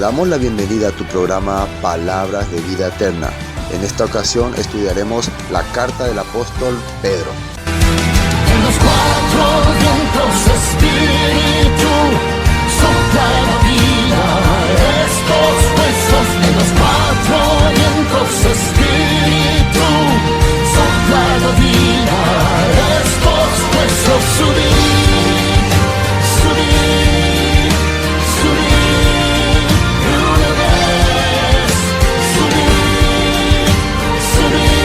damos la bienvenida a tu programa Palabras de Vida Eterna. En esta ocasión estudiaremos la carta del apóstol Pedro. En los cuatro vientos, Espíritu, sopla la vida. Estos huesos en los cuatro vientos, Espíritu, sopla la vida. Estos huesos subir, subir, subir, una vez, subir, subir,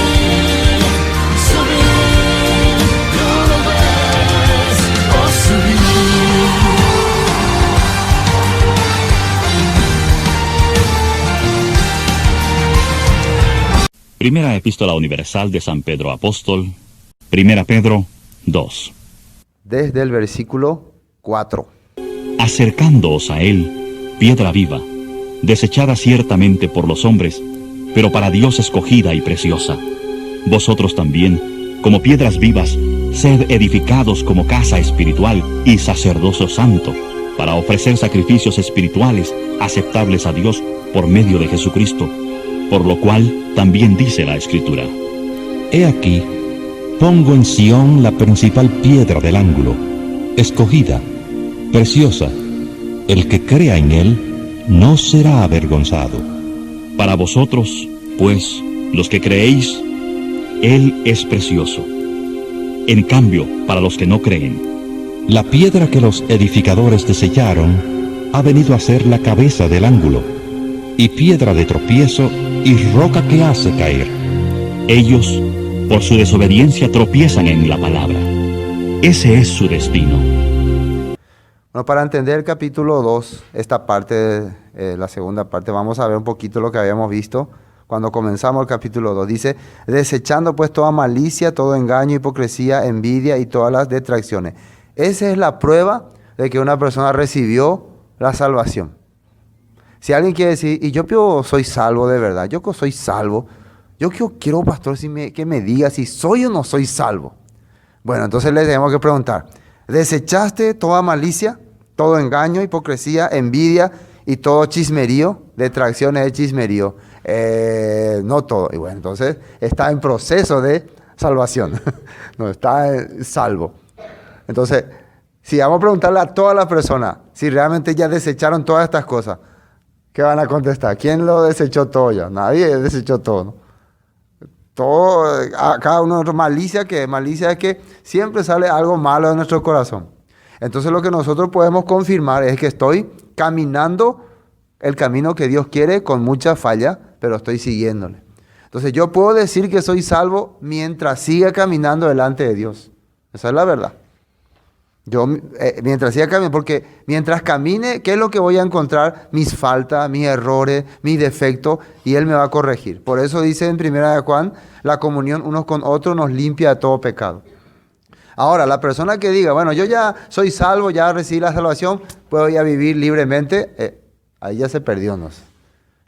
subir, una vez, oh subir. Primera Epístola Universal de San Pedro Apóstol, Primera Pedro 2. Desde el versículo 4. Acercándoos a él, piedra viva, desechada ciertamente por los hombres, pero para Dios escogida y preciosa. Vosotros también, como piedras vivas, sed edificados como casa espiritual y sacerdocio santo, para ofrecer sacrificios espirituales aceptables a Dios por medio de Jesucristo, por lo cual también dice la Escritura: He aquí, pongo en Sión la principal piedra del ángulo, escogida, preciosa. El que crea en él no será avergonzado. Para vosotros, pues, los que creéis, Él es precioso. En cambio, para los que no creen, La piedra que los edificadores desecharon ha venido a ser la cabeza del ángulo, y piedra de tropiezo y roca que hace caer. ellos, por su desobediencia, tropiezan en la palabra. Ese es su destino. Bueno, para entender el capítulo 2, esta parte, la segunda parte, vamos a ver un poquito lo que habíamos visto cuando comenzamos el capítulo 2. Dice, desechando pues toda malicia, todo engaño, hipocresía, envidia y todas las detracciones. Esa es la prueba de que una persona recibió la salvación. Si alguien quiere decir, y yo soy salvo de verdad, yo soy salvo, yo quiero, pastor, que me diga si soy o no soy salvo. Bueno, entonces le tenemos que preguntar, ¿desechaste toda malicia, todo engaño, hipocresía, envidia y todo chismerío? Detracciones de chismerío. No todo. Y bueno, entonces está en proceso de salvación. No, está salvo. Entonces, si vamos a preguntarle a todas las personas si realmente ya desecharon todas estas cosas, ¿qué van a contestar? ¿Quién lo desechó todo ya? Nadie desechó todo, ¿no? Todo, cada uno, malicia es que siempre sale algo malo de nuestro corazón. Entonces lo que nosotros podemos confirmar es que estoy caminando el camino que Dios quiere con mucha falla, pero estoy siguiéndole. Entonces yo puedo decir que soy salvo mientras siga caminando delante de Dios. Esa es la verdad. Yo mientras siga caminando, porque mientras camine, ¿qué es lo que voy a encontrar? Mis faltas, mis errores, mis defectos, y Él me va a corregir. Por eso dice en 1 Juan, la comunión unos con otros nos limpia de todo pecado. Ahora, la persona que diga, bueno, yo ya soy salvo, ya recibí la salvación, puedo ya vivir libremente, ahí ya se perdió, ¿no?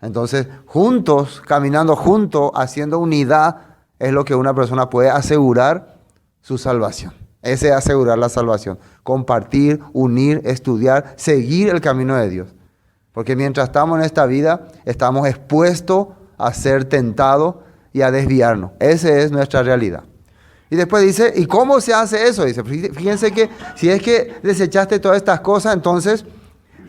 Entonces, juntos, caminando juntos, haciendo unidad, es lo que una persona puede asegurar su salvación. Ese es asegurar la salvación. Compartir, unir, estudiar, seguir el camino de Dios. Porque mientras estamos en esta vida, estamos expuestos a ser tentados y a desviarnos. Esa es nuestra realidad. Y después dice, ¿y cómo se hace eso? Dice, fíjense que si es que desechaste todas estas cosas, entonces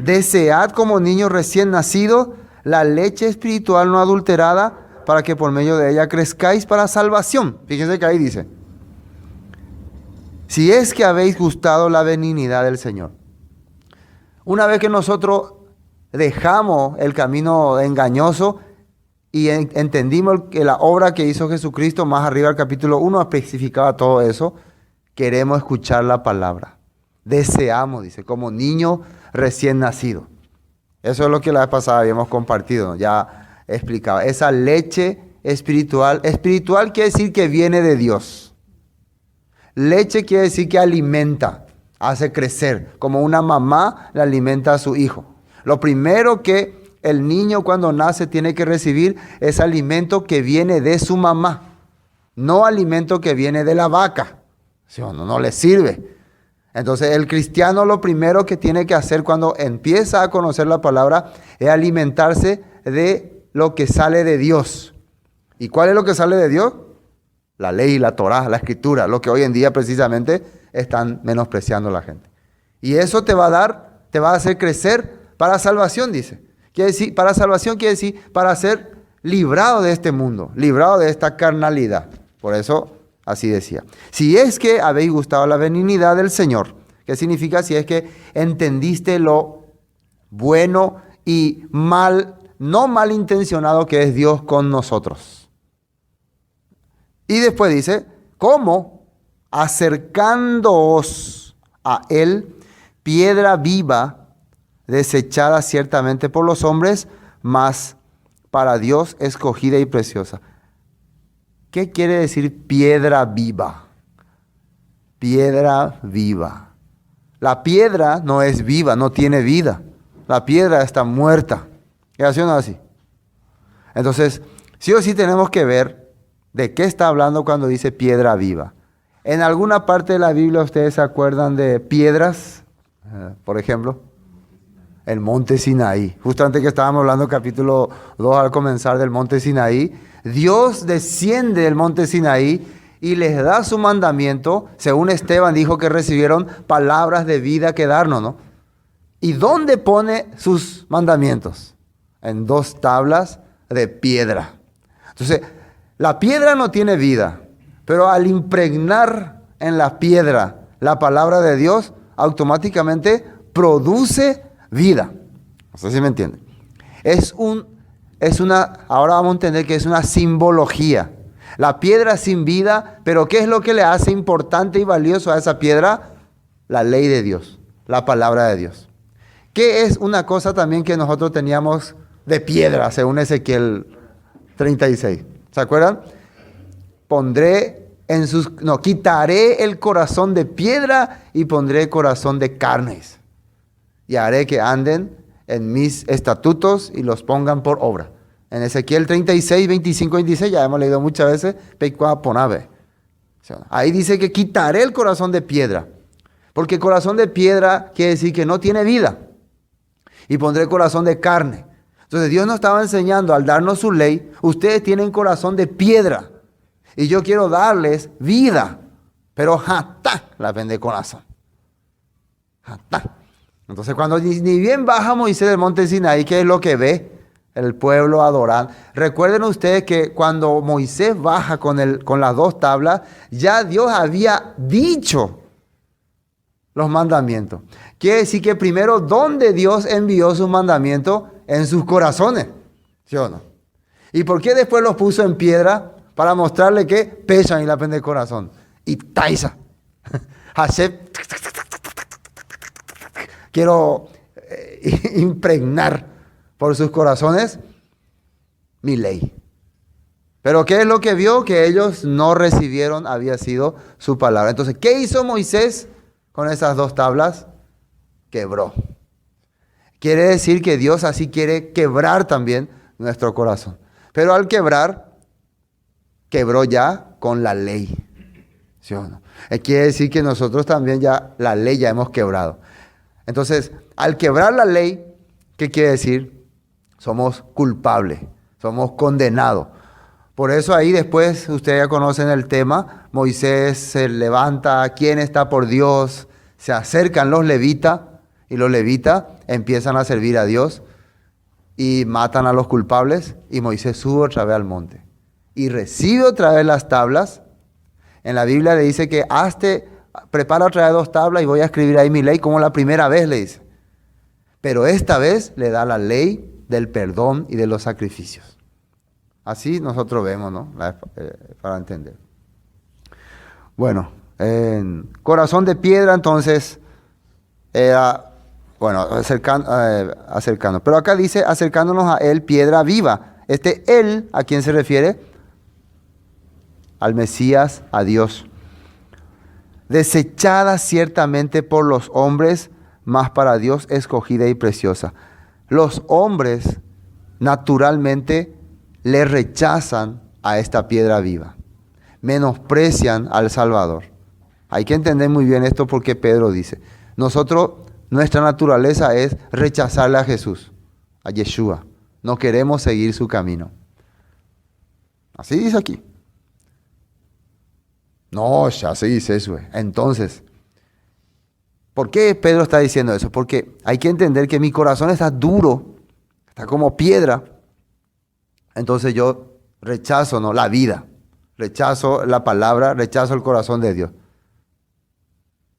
desead como niños recién nacidos la leche espiritual no adulterada para que por medio de ella crezcáis para salvación. Fíjense que ahí dice, si es que habéis gustado la benignidad del Señor. Una vez que nosotros dejamos el camino engañoso y entendimos que la obra que hizo Jesucristo, más arriba del capítulo 1 especificaba todo eso, queremos escuchar la palabra. Deseamos, dice, como niño recién nacido. Eso es lo que la vez pasada habíamos compartido, ¿no? Ya explicaba. Esa leche espiritual, espiritual quiere decir que viene de Dios. Leche quiere decir que alimenta, hace crecer, como una mamá le alimenta a su hijo. Lo primero que el niño cuando nace tiene que recibir es alimento que viene de su mamá, no alimento que viene de la vaca. ¿Sí o no? No le sirve. Entonces el cristiano lo primero que tiene que hacer cuando empieza a conocer la palabra es alimentarse de lo que sale de Dios. ¿Y cuál es lo que sale de Dios? La ley, la Torá, la escritura, lo que hoy en día precisamente están menospreciando la gente. Y eso te va a hacer crecer para salvación, dice. Quiere decir, para salvación quiere decir para ser librado de este mundo, librado de esta carnalidad. Por eso así decía. Si es que habéis gustado la benignidad del Señor, ¿qué significa? Si es que entendiste lo bueno y no malintencionado que es Dios con nosotros. Y después dice, ¿cómo? Acercándoos a Él, piedra viva, desechada ciertamente por los hombres, mas para Dios escogida y preciosa. ¿Qué quiere decir piedra viva? Piedra viva. La piedra no es viva, no tiene vida. La piedra está muerta. ¿Es así o no así? Entonces, sí o sí tenemos que ver de qué está hablando cuando dice piedra viva. En alguna parte de la Biblia ustedes se acuerdan de piedras, por ejemplo, el monte Sinaí. Justamente que estábamos hablando capítulo 2 al comenzar del monte Sinaí. Dios desciende del monte Sinaí y les da su mandamiento. Según Esteban dijo que recibieron palabras de vida que darnos, ¿no? ¿Y dónde pone sus mandamientos? En 2 tablas de piedra. Entonces, la piedra no tiene vida, pero al impregnar en la piedra la palabra de Dios, automáticamente produce vida. No sé si me entienden. Ahora vamos a entender que es una simbología. La piedra sin vida, pero ¿qué es lo que le hace importante y valioso a esa piedra? La ley de Dios, la palabra de Dios. ¿Qué es una cosa también que nosotros teníamos de piedra, según Ezequiel 36? ¿Se acuerdan? Quitaré el corazón de piedra y pondré corazón de carnes. Y haré que anden en mis estatutos y los pongan por obra. En Ezequiel 36, 25, 26, ya hemos leído muchas veces, ahí dice que quitaré el corazón de piedra. Porque corazón de piedra quiere decir que no tiene vida. Y pondré corazón de carne. Entonces Dios nos estaba enseñando al darnos su ley, ustedes tienen corazón de piedra. Y yo quiero darles vida. Pero jatá la vende corazón. Jatá. Entonces cuando ni bien baja Moisés del monte Sinaí, ¿qué es lo que ve? El pueblo adorando. Recuerden ustedes que cuando Moisés baja con las 2 tablas, ya Dios había dicho los mandamientos. Quiere decir que primero, ¿dónde Dios envió sus mandamientos? En sus corazones. ¿Sí o no? ¿Y por qué después los puso en piedra? Para mostrarle que pesan y la pende el corazón. Y taisa. Hashem. Quiero impregnar por sus corazones mi ley. Pero ¿qué es lo que vio? Que ellos no recibieron, había sido su palabra. Entonces, ¿qué hizo Moisés con esas 2 tablas? Quebró. Quiere decir que Dios así quiere quebrar también nuestro corazón. Pero al quebrar, quebró ya con la ley. ¿Sí o no? Quiere decir que nosotros también ya la ley ya hemos quebrado. Entonces, al quebrar la ley, ¿qué quiere decir? Somos culpables, somos condenados. Por eso ahí después, ustedes ya conocen el tema, Moisés se levanta, ¿quién está por Dios? Se acercan los levitas y los levitas empiezan a servir a Dios y matan a los culpables y Moisés sube otra vez al monte y recibe otra vez las tablas. En la Biblia le dice que prepara otra vez 2 tablas y voy a escribir ahí mi ley como la primera vez, le dice. Pero esta vez le da la ley del perdón y de los sacrificios. Así nosotros vemos, ¿no? Para entender. Bueno, corazón de piedra entonces era, bueno, acercando. Pero acá dice acercándonos a él, piedra viva. Él, ¿a quién se refiere? Al Mesías, a Dios. Desechada ciertamente por los hombres, mas para Dios escogida y preciosa. Los hombres naturalmente le rechazan a esta piedra viva. Menosprecian al Salvador. Hay que entender muy bien esto porque Pedro dice, nuestra naturaleza es rechazarle a Jesús, a Yeshua. No queremos seguir su camino. Así dice aquí. No, ya se dice eso. Entonces, ¿por qué Pedro está diciendo eso? Porque hay que entender que mi corazón está duro, está como piedra. Entonces yo rechazo, ¿no?, la vida, rechazo la palabra, rechazo el corazón de Dios.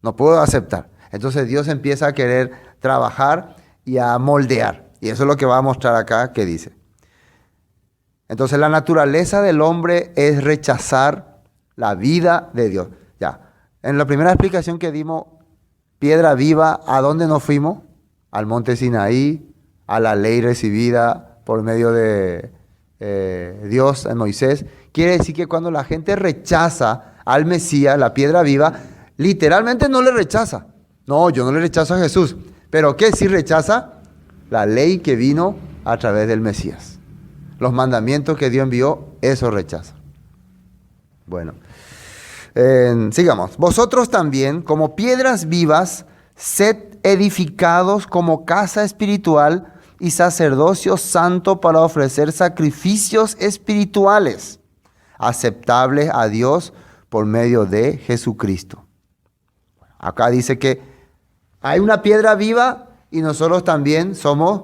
No puedo aceptar. Entonces Dios empieza a querer trabajar y a moldear. Y eso es lo que va a mostrar acá que dice. Entonces la naturaleza del hombre es rechazar la vida de Dios. Ya, en la primera explicación que dimos, piedra viva, ¿a dónde nos fuimos? Al monte Sinaí, a la ley recibida por medio de Dios en Moisés. Quiere decir que cuando la gente rechaza al Mesías, la piedra viva, literalmente no le rechaza. No, yo no le rechazo a Jesús. ¿Pero qué sí rechaza? La ley que vino a través del Mesías. Los mandamientos que Dios envió, eso rechaza. Bueno, sigamos. Vosotros también, como piedras vivas, sed edificados como casa espiritual y sacerdocio santo para ofrecer sacrificios espirituales, aceptables a Dios por medio de Jesucristo. Acá dice que hay una piedra viva y nosotros también somos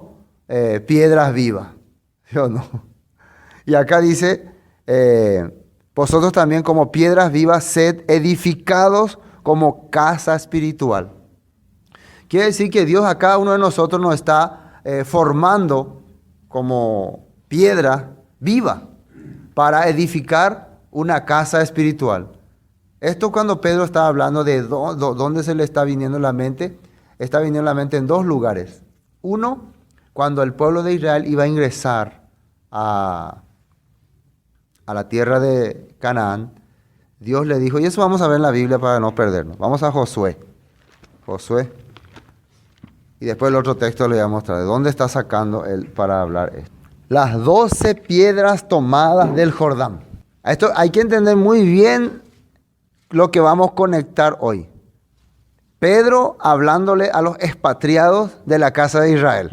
piedras vivas. ¿Sí o no? Y acá dice, vosotros también como piedras vivas sed edificados como casa espiritual. Quiere decir que Dios a cada uno de nosotros nos está formando como piedra viva para edificar una casa espiritual. Esto cuando Pedro está hablando de dónde se le está viniendo la mente, está viniendo la mente en dos lugares. Uno, cuando el pueblo de Israel iba a ingresar a la tierra de Canaán, Dios le dijo, y eso vamos a ver en la Biblia para no perdernos. Vamos a Josué. Y después el otro texto le voy a mostrar de dónde está sacando él para hablar esto. Las 12 piedras tomadas del Jordán. Esto hay que entender muy bien lo que vamos a conectar hoy. Pedro hablándole a los expatriados de la casa de Israel.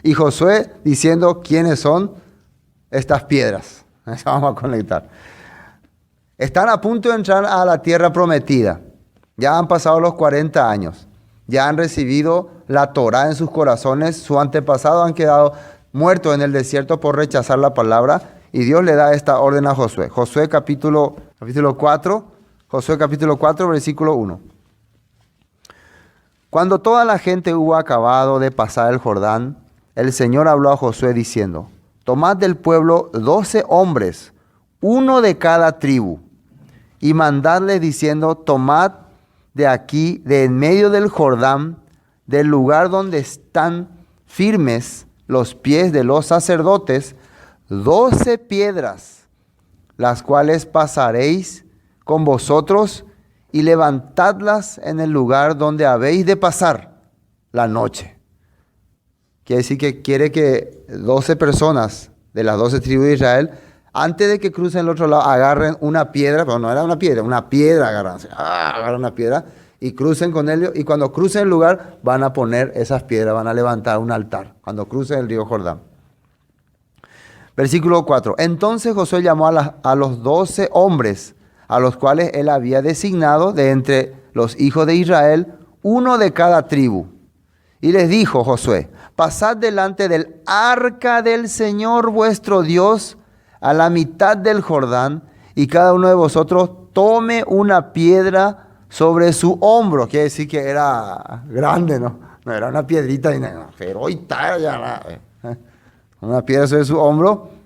Y Josué diciendo quiénes son estas piedras. Eso vamos a conectar. Están a punto de entrar a la tierra prometida. Ya han pasado los 40 años. Ya han recibido la Torá en sus corazones. Sus antepasados han quedado muertos en el desierto por rechazar la palabra. Y Dios le da esta orden a Josué. Josué capítulo 4. Josué capítulo 4, versículo 1. Cuando toda la gente hubo acabado de pasar el Jordán, el Señor habló a Josué diciendo, tomad del pueblo 12 hombres, uno de cada tribu, y mandadles diciendo, tomad de aquí, de en medio del Jordán, del lugar donde están firmes los pies de los sacerdotes, 12 piedras, las cuales pasaréis con vosotros y levantadlas en el lugar donde habéis de pasar la noche. Quiere decir que quiere que 12 personas de las 12 tribus de Israel, antes de que crucen el otro lado, agarren una piedra, pero no era una piedra agarran una piedra y crucen con ellos. Y cuando crucen el lugar, van a poner esas piedras, van a levantar un altar, cuando crucen el río Jordán. Versículo 4. Entonces Josué llamó a los 12 hombres, a los cuales él había designado de entre los hijos de Israel, uno de cada tribu. Y les dijo Josué, pasad delante del arca del Señor vuestro Dios a la mitad del Jordán, y cada uno de vosotros tome una piedra sobre su hombro. Quiere decir que era grande, ¿no? No era una piedrita, pero una piedra sobre su hombro.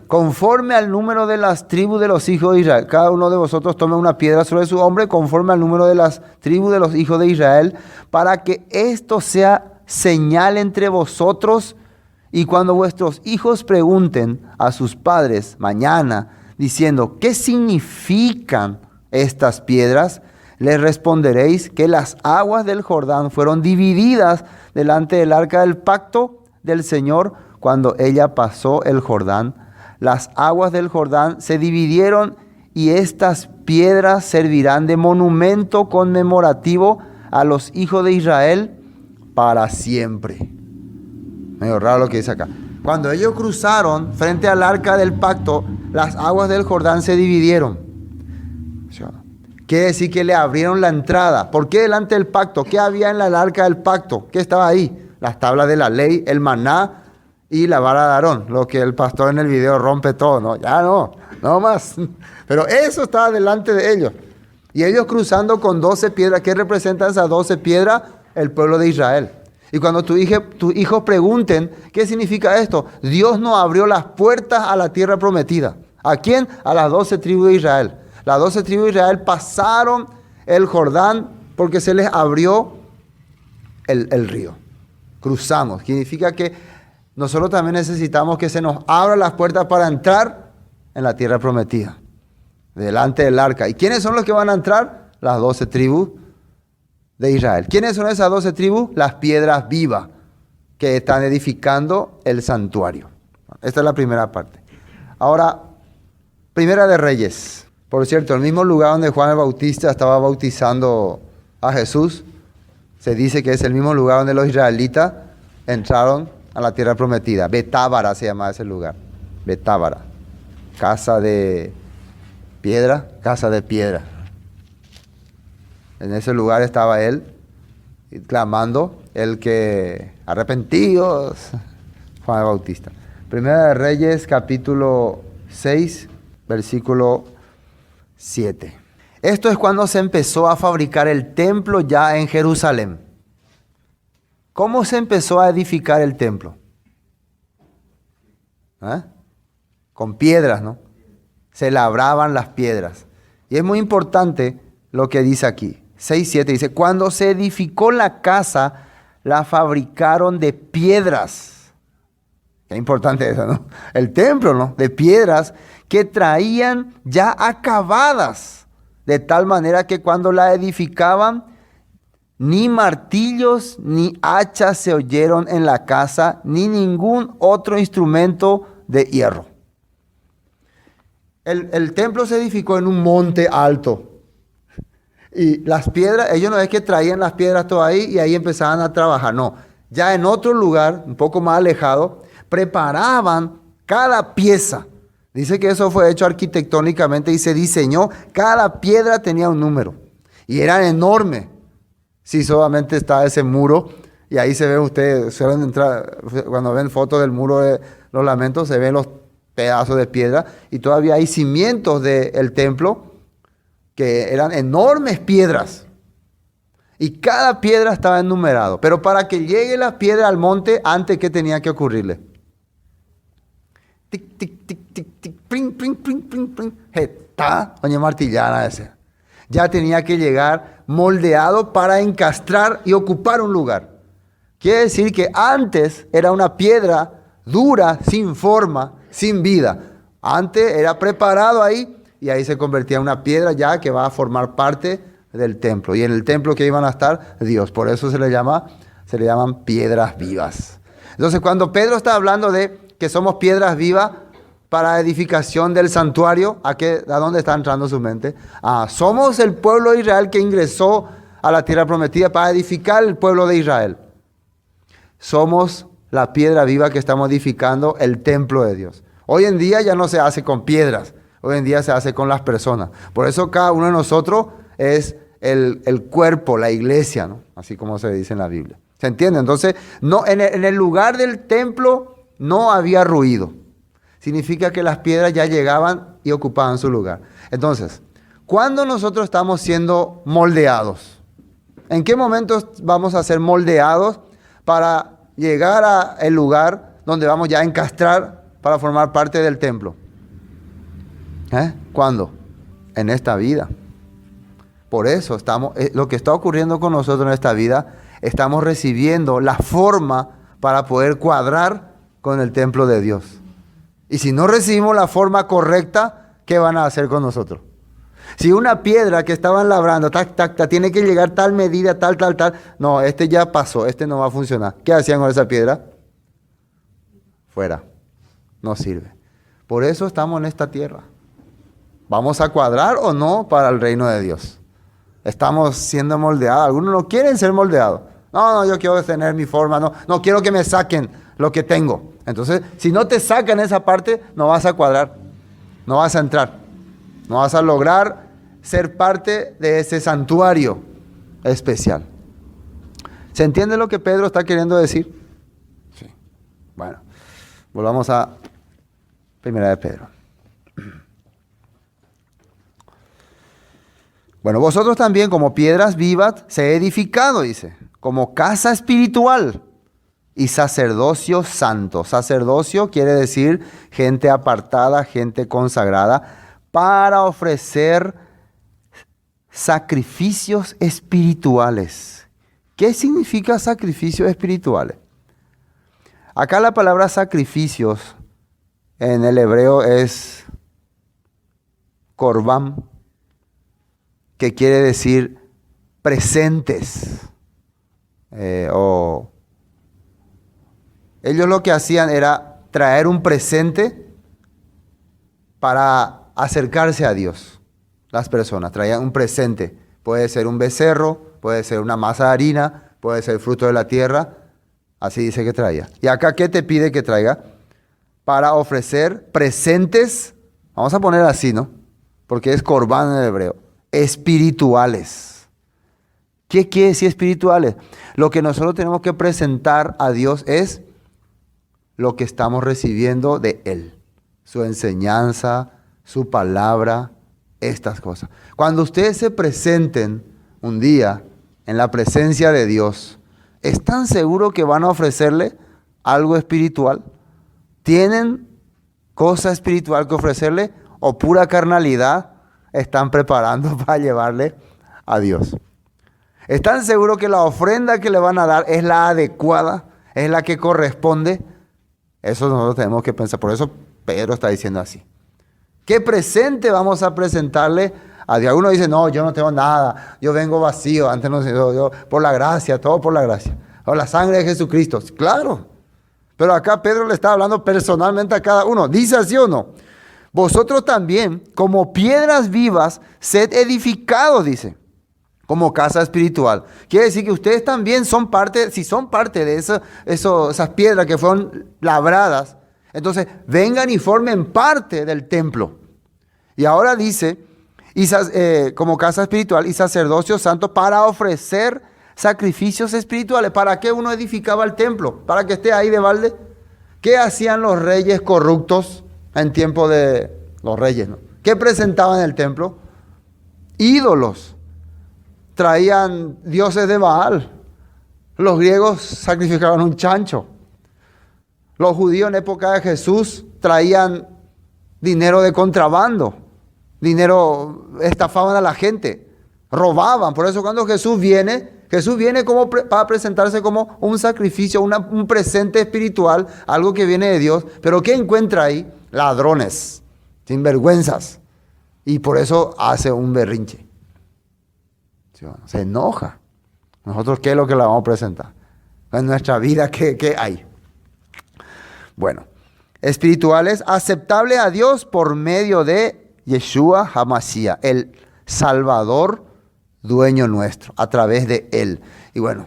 Conforme al número de las tribus de los hijos de Israel. Cada uno de vosotros tome una piedra sobre su hombro conforme al número de las tribus de los hijos de Israel, para que esto sea señal entre vosotros, y cuando vuestros hijos pregunten a sus padres mañana, diciendo, ¿qué significan estas piedras? Les responderéis que las aguas del Jordán fueron divididas delante del arca del pacto del Señor cuando ella pasó el Jordán. Las aguas del Jordán se dividieron y estas piedras servirán de monumento conmemorativo a los hijos de Israel para siempre. Medio raro lo que dice acá. Cuando ellos cruzaron frente al arca del pacto, las aguas del Jordán se dividieron. Quiere decir que le abrieron la entrada. ¿Por qué delante del pacto? ¿Qué había en el arca del pacto? ¿Qué estaba ahí? Las tablas de la ley, el maná y la vara de Aarón. Lo que el pastor en el video rompe todo, ¿no? Ya no más. Pero eso estaba delante de ellos. Y ellos cruzando con 12 piedras. ¿Qué representan esas 12 piedras? El pueblo de Israel. Y cuando tus hijos pregunten, ¿qué significa esto? Dios nos abrió las puertas a la tierra prometida. ¿A quién? A las 12 tribus de Israel. Las 12 tribus de Israel pasaron el Jordán porque se les abrió el río. Cruzamos. Significa que nosotros también necesitamos que se nos abran las puertas para entrar en la tierra prometida. Delante del arca. ¿Y quiénes son los que van a entrar? Las 12 tribus de Israel. ¿Quiénes son esas 12 tribus? Las piedras vivas que están edificando el santuario. Esta es la primera parte. Ahora, Primera de Reyes. Por cierto, el mismo lugar donde Juan el Bautista estaba bautizando a Jesús, se dice que es el mismo lugar donde los israelitas entraron a la tierra prometida. Betábara se llama ese lugar. Betábara. Casa de piedra, casa de piedra. En ese lugar estaba él clamando el que arrepentidos, Juan el Bautista. Primera de Reyes, capítulo 6, versículo 7. Esto es cuando se empezó a fabricar el templo ya en Jerusalén. ¿Cómo se empezó a edificar el templo? Con piedras, ¿no? Se labraban las piedras. Y es muy importante lo que dice aquí. 6:7 dice, cuando se edificó la casa, la fabricaron de piedras. Qué importante eso, ¿no? El templo, ¿no? De piedras que traían ya acabadas, de tal manera que cuando la edificaban, ni martillos ni hachas se oyeron en la casa, ni ningún otro instrumento de hierro. El templo se edificó en un monte alto. Y las piedras, ellos no es que traían las piedras todo ahí y ahí empezaban a trabajar, no. Ya en otro lugar, un poco más alejado, preparaban cada pieza. Dice que eso fue hecho arquitectónicamente y se diseñó. Cada piedra tenía un número. Y eran enormes. Sí, solamente está ese muro. Y ahí se ve ustedes, suelen entrar, cuando ven fotos del muro de los lamentos, se ven los pedazos de piedra. Y todavía hay cimientos del templo que eran enormes piedras. Y cada piedra estaba enumerado. Pero para que llegue la piedra al monte, antes, ¿qué tenía que ocurrirle? Tic, tic, tic, tic, tic, pring, pring, pring, pring, pring. Está, doña Martillana ese. Ya tenía que llegar moldeado para encastrar y ocupar un lugar. Quiere decir que antes era una piedra dura, sin forma, sin vida. Antes era preparado ahí y ahí se convertía en una piedra ya que va a formar parte del templo. Y en el templo que iban a estar Dios. Por eso se le llaman piedras vivas. Entonces cuando Pedro está hablando de que somos piedras vivas para edificación del santuario, ¿a dónde está entrando su mente? Somos el pueblo de Israel que ingresó a la tierra prometida para edificar el pueblo de Israel. Somos la piedra viva que estamos edificando el templo de Dios. Hoy en día ya no se hace con piedras, hoy en día se hace con las personas. Por eso cada uno de nosotros es el cuerpo, la iglesia, ¿no? Así como se dice en la Biblia. ¿Se entiende? Entonces, no, en el lugar del templo no había ruido. Significa que las piedras ya llegaban y ocupaban su lugar. Entonces, ¿cuándo nosotros estamos siendo moldeados? ¿En qué momentos vamos a ser moldeados para llegar al lugar donde vamos ya a encastrar para formar parte del templo? ¿Cuándo? En esta vida. Por eso lo que está ocurriendo con nosotros en esta vida, estamos recibiendo la forma para poder cuadrar con el templo de Dios. Y si no recibimos la forma correcta, ¿qué van a hacer con nosotros? Si una piedra que estaban labrando, tiene que llegar tal medida, tal, no, ya pasó, no va a funcionar. ¿Qué hacían con esa piedra? Fuera, no sirve. Por eso estamos en esta tierra, ¿Vamos a cuadrar o no para el reino de Dios? Estamos siendo moldeados. Algunos no quieren ser moldeados. No, yo quiero tener mi forma. No quiero que me saquen lo que tengo. Entonces, si no te sacan esa parte, no vas a cuadrar. No vas a entrar. No vas a lograr ser parte de ese santuario especial. ¿Se entiende lo que Pedro está queriendo decir? Sí. Bueno, volvamos a Primera de Pedro. Bueno, vosotros también como piedras vivas se edificado, dice, como casa espiritual y sacerdocio santo. Sacerdocio quiere decir gente apartada, gente consagrada, para ofrecer sacrificios espirituales. ¿Qué significa sacrificios espirituales? Acá la palabra sacrificios en el hebreo es korban, que quiere decir presentes. Ellos lo que hacían era traer un presente para acercarse a Dios. Las personas traían un presente. Puede ser un becerro, puede ser una masa de harina, puede ser fruto de la tierra. Así dice que traía. ¿Y acá qué te pide que traiga? Para ofrecer presentes, vamos a poner así, ¿no? Porque es corbán en el hebreo. Espirituales. ¿Qué quiere decir espirituales? Lo que nosotros tenemos que presentar a Dios es lo que estamos recibiendo de Él. Su enseñanza, su palabra, estas cosas. Cuando ustedes se presenten un día en la presencia de Dios, ¿están seguros que van a ofrecerle algo espiritual? ¿Tienen cosa espiritual que ofrecerle o pura carnalidad están preparando para llevarle a Dios? ¿Están seguros que la ofrenda que le van a dar es la adecuada, es la que corresponde? Eso nosotros tenemos que pensar. Por eso Pedro está diciendo así. ¿Qué presente vamos a presentarle a Dios? Algunos dicen, no, yo no tengo nada, yo vengo vacío, antes no sé, yo por la gracia, todo por la gracia. O la sangre de Jesucristo. Claro. Pero acá Pedro le está hablando personalmente a cada uno. ¿Dice así o no? Vosotros también, como piedras vivas, sed edificados, dice, como casa espiritual. Quiere decir que ustedes también son parte, si son parte de esas piedras que fueron labradas, entonces vengan y formen parte del templo. Y ahora dice, como casa espiritual y sacerdocio santo para ofrecer sacrificios espirituales. ¿Para qué uno edificaba el templo? ¿Para que esté ahí de balde? ¿Qué hacían los reyes corruptos en tiempo de los reyes, ¿no? ¿Qué presentaban en el templo? Ídolos. Traían dioses de Baal. Los griegos sacrificaban un chancho. Los judíos en época de Jesús traían dinero de contrabando. Estafaban a la gente. Robaban. Por eso cuando Jesús viene como para presentarse como un sacrificio, un presente espiritual, algo que viene de Dios. Pero ¿qué encuentra ahí? Ladrones, sinvergüenzas. Y por eso hace un berrinche. Se enoja. ¿Nosotros qué es lo que le vamos a presentar? En nuestra vida, ¿qué hay? Bueno, espirituales, aceptable a Dios por medio de Yeshua HaMashiach, el Salvador, dueño nuestro, a través de Él. Y bueno,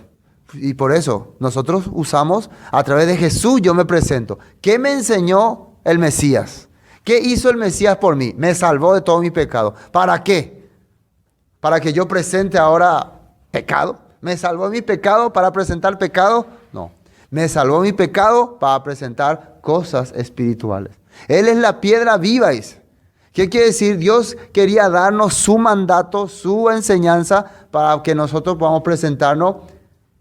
y por eso nosotros usamos, a través de Jesús yo me presento. ¿Qué me enseñó el Mesías? ¿Qué hizo el Mesías por mí? Me salvó de todo mi pecado. ¿Para qué? ¿Para que yo presente ahora pecado? ¿Me salvó mi pecado para presentar pecado? No. Me salvó mi pecado para presentar cosas espirituales. Él es la piedra viva, dice. ¿Qué quiere decir? Dios quería darnos su mandato, su enseñanza, para que nosotros podamos presentarnos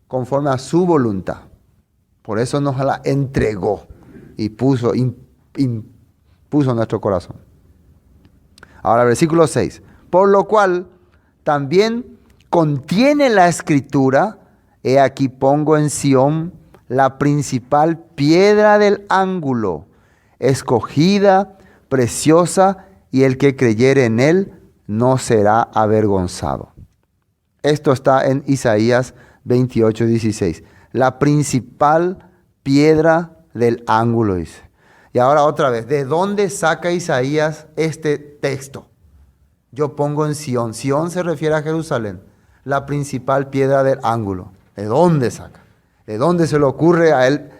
conforme a su voluntad. Por eso nos la entregó y puso en nuestro corazón. Ahora, versículo 6. Por lo cual también contiene la Escritura, he aquí pongo en Sión la principal piedra del ángulo, escogida, preciosa, y el que creyere en él no será avergonzado. Esto está en Isaías 28:16. La principal piedra del ángulo, dice. Y ahora otra vez, ¿de dónde saca Isaías este texto? yo pongo en Sión. Sión se refiere a Jerusalén, la principal piedra del ángulo. ¿De dónde saca? ¿De dónde se le ocurre a él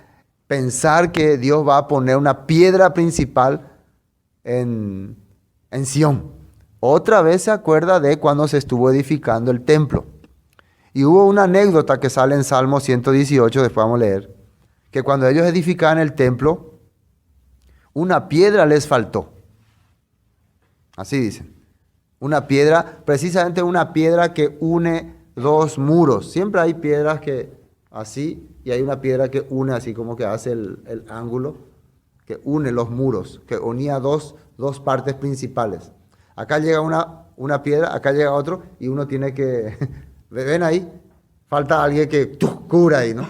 pensar que Dios va a poner una piedra principal en Sión? Otra vez se acuerda de cuando se estuvo edificando el templo. Y hubo una anécdota que sale en Salmo 118, después vamos a leer, que cuando ellos edificaban el templo, una piedra les faltó. Así dicen. Una piedra, precisamente una piedra que une dos muros. Siempre hay piedras que así, y hay una piedra que une así, como que hace el ángulo, que une los muros, que unía dos partes principales. Acá llega una piedra, acá llega otro, y uno tiene que, ven ahí, falta alguien que cubra ahí, ¿no?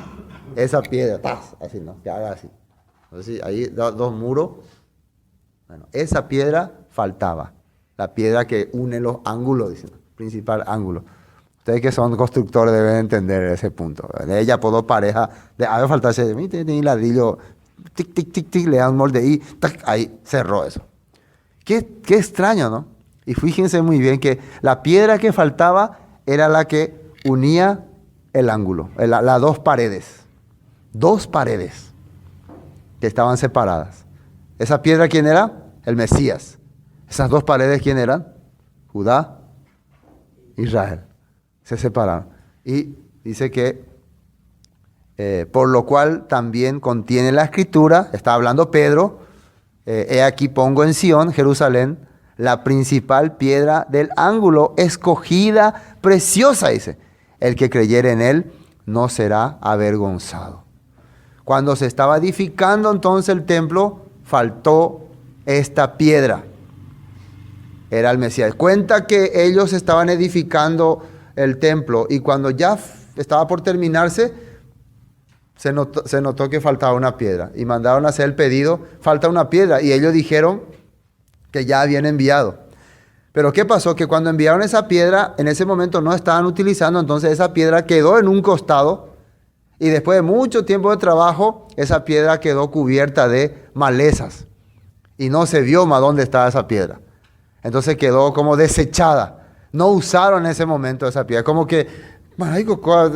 Esa piedra, ¡tas! Así, ¿no? Que haga así. Entonces, ahí dos muros. Bueno, esa piedra faltaba. La piedra que une los ángulos, dicen, principal ángulo. Ustedes que son constructores deben entender ese punto. De ella por dos parejas, a ver, faltarse, tiene ladrillo, tic, tic, tic, tic, le dan un molde y tac, ahí cerró eso. Qué extraño, ¿no? Y fíjense muy bien que la piedra que faltaba era la que unía el ángulo, las dos paredes. Dos paredes que estaban separadas. ¿Esa piedra quién era? El Mesías. ¿Esas dos paredes quién eran? Judá, Israel. Se separaron. Y dice que, por lo cual también contiene la escritura, está hablando Pedro, he aquí pongo en Sión, Jerusalén, la principal piedra del ángulo, escogida, preciosa, dice. El que creyere en él no será avergonzado. Cuando se estaba edificando entonces el templo, faltó esta piedra. Era el Mesías. Cuenta que ellos estaban edificando el templo y cuando ya estaba por terminarse, se notó que faltaba una piedra y mandaron a hacer el pedido, falta una piedra, y ellos dijeron que ya habían enviado. Pero ¿qué pasó? Que cuando enviaron esa piedra, en ese momento no estaban utilizando, entonces esa piedra quedó en un costado y después de mucho tiempo de trabajo, esa piedra quedó cubierta de malezas y no se vio más dónde estaba esa piedra. Entonces quedó como desechada. No usaron en ese momento esa piedra. Como que,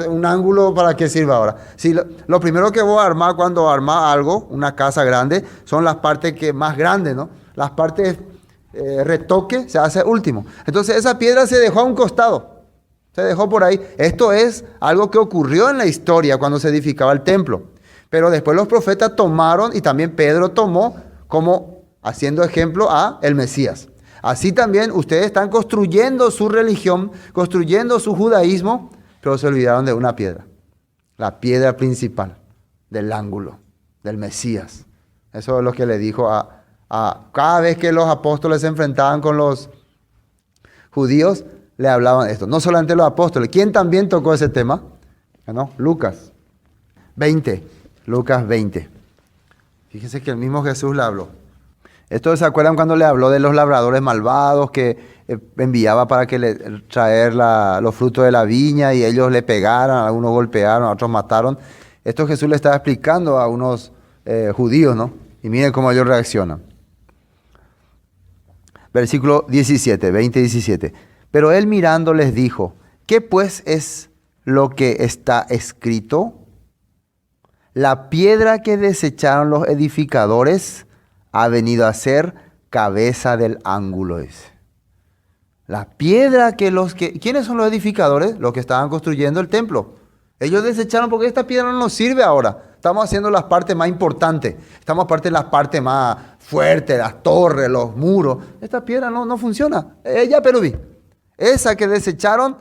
un ángulo, ¿para qué sirve ahora? Si lo primero que voy a armar cuando arma algo, una casa grande, son las partes más grandes, ¿no? Las partes retoque se hace último. Entonces esa piedra se dejó a un costado. Se dejó por ahí. Esto es algo que ocurrió en la historia cuando se edificaba el templo. Pero después los profetas tomaron, y también Pedro tomó, como haciendo ejemplo a el Mesías. Así también ustedes están construyendo su religión, construyendo su judaísmo, pero se olvidaron de una piedra. La piedra principal del ángulo, del Mesías. Eso es lo que le dijo cada vez que los apóstoles se enfrentaban con los judíos, le hablaban de esto. No solamente los apóstoles. ¿Quién también tocó ese tema? ¿No? Lucas 20. Lucas 20. Fíjense que el mismo Jesús le habló. Esto se acuerdan cuando le habló de los labradores malvados que enviaba para que le traer los frutos de la viña y ellos le pegaran, algunos golpearon, otros mataron. Esto Jesús le estaba explicando a unos judíos, ¿no? Y miren cómo ellos reaccionan. Versículo 17, 20-17. Pero él mirando les dijo, ¿qué pues es lo que está escrito? La piedra que desecharon los edificadores ha venido a ser cabeza del ángulo. Dice. La piedra ¿quiénes son los edificadores? Los que estaban construyendo el templo. Ellos desecharon porque esta piedra no nos sirve ahora. Estamos haciendo las partes más importantes. Estamos aparte de las partes más fuertes, las torres, los muros. Esta piedra no funciona. Ella, pero vi. Esa que desecharon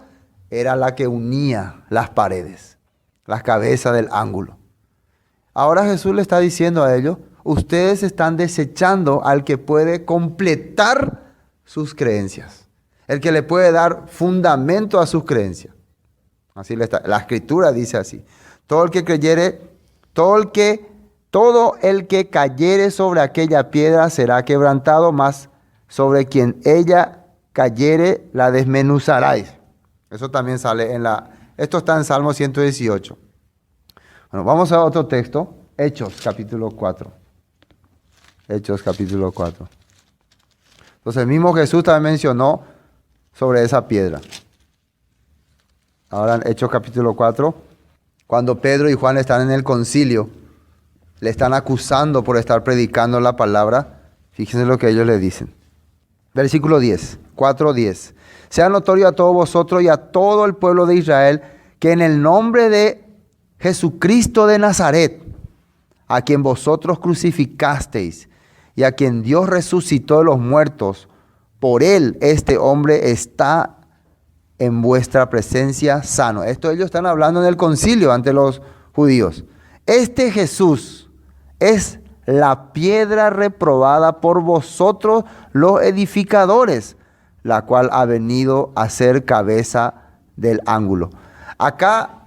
era la que unía las paredes, las cabezas del ángulo. Ahora Jesús le está diciendo a ellos, ustedes están desechando al que puede completar sus creencias, el que le puede dar fundamento a sus creencias. Así la escritura dice así. Todo el que cayere sobre aquella piedra será quebrantado, mas sobre quien ella cayere la desmenuzaráis. Eso también sale esto está en Salmo 118. Bueno, vamos a otro texto, Hechos capítulo 4. Hechos capítulo 4. Entonces el mismo Jesús también mencionó sobre esa piedra. Ahora en Hechos capítulo 4, cuando Pedro y Juan están en el concilio, le están acusando por estar predicando la palabra. Fíjense lo que ellos le dicen. Versículo 10, 4:10. Sea notorio a todos vosotros y a todo el pueblo de Israel que en el nombre de Jesucristo de Nazaret, a quien vosotros crucificasteis y a quien Dios resucitó de los muertos, por él este hombre está en vuestra presencia sano. Esto ellos están hablando en el concilio ante los judíos. Este Jesús es la piedra reprobada por vosotros los edificadores, la cual ha venido a ser cabeza del ángulo. Acá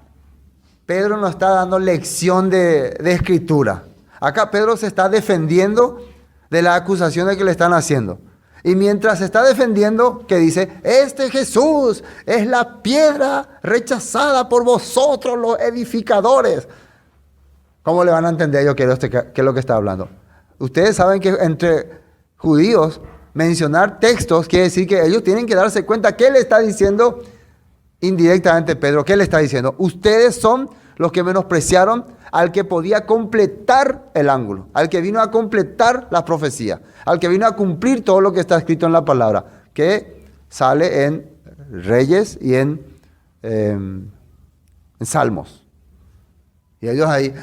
Pedro nos está dando lección de escritura. Acá Pedro se está defendiendo de las acusaciones que le están haciendo. Y mientras se está defendiendo, que dice, este Jesús es la piedra rechazada por vosotros los edificadores. ¿Cómo le van a entender yo qué es lo que está hablando? Ustedes saben que entre judíos mencionar textos quiere decir que ellos tienen que darse cuenta qué le está diciendo indirectamente Pedro. ¿Qué le está diciendo? Ustedes son los que menospreciaron al que podía completar el ángulo, al que vino a completar la profecía, al que vino a cumplir todo lo que está escrito en la palabra, que sale en Reyes y en Salmos. Y ellos ahí...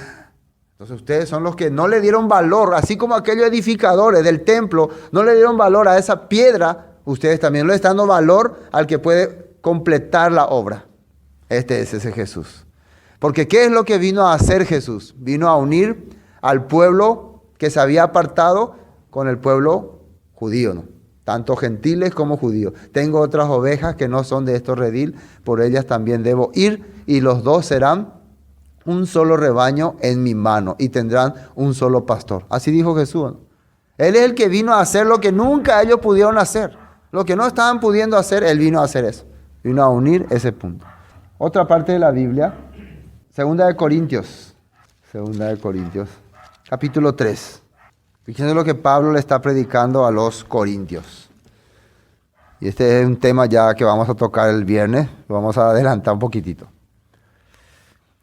Entonces ustedes son los que no le dieron valor, así como aquellos edificadores del templo no le dieron valor a esa piedra, ustedes también le están dando valor al que puede completar la obra. Este es ese Jesús. Porque ¿qué es lo que vino a hacer Jesús? Vino a unir al pueblo que se había apartado con el pueblo judío, ¿no? Tanto gentiles como judíos. Tengo otras ovejas que no son de estos redil, por ellas también debo ir, y los dos serán un solo rebaño en mi mano y tendrán un solo pastor. Así dijo Jesús, ¿no? Él es el que vino a hacer lo que nunca ellos pudieron hacer. Lo que no estaban pudiendo hacer, Él vino a hacer eso. Vino a unir ese punto. Otra parte de la Biblia, Segunda de Corintios, capítulo 3. Fíjense lo que Pablo le está predicando a los corintios. Y este es un tema ya que vamos a tocar el viernes, lo vamos a adelantar un poquitito.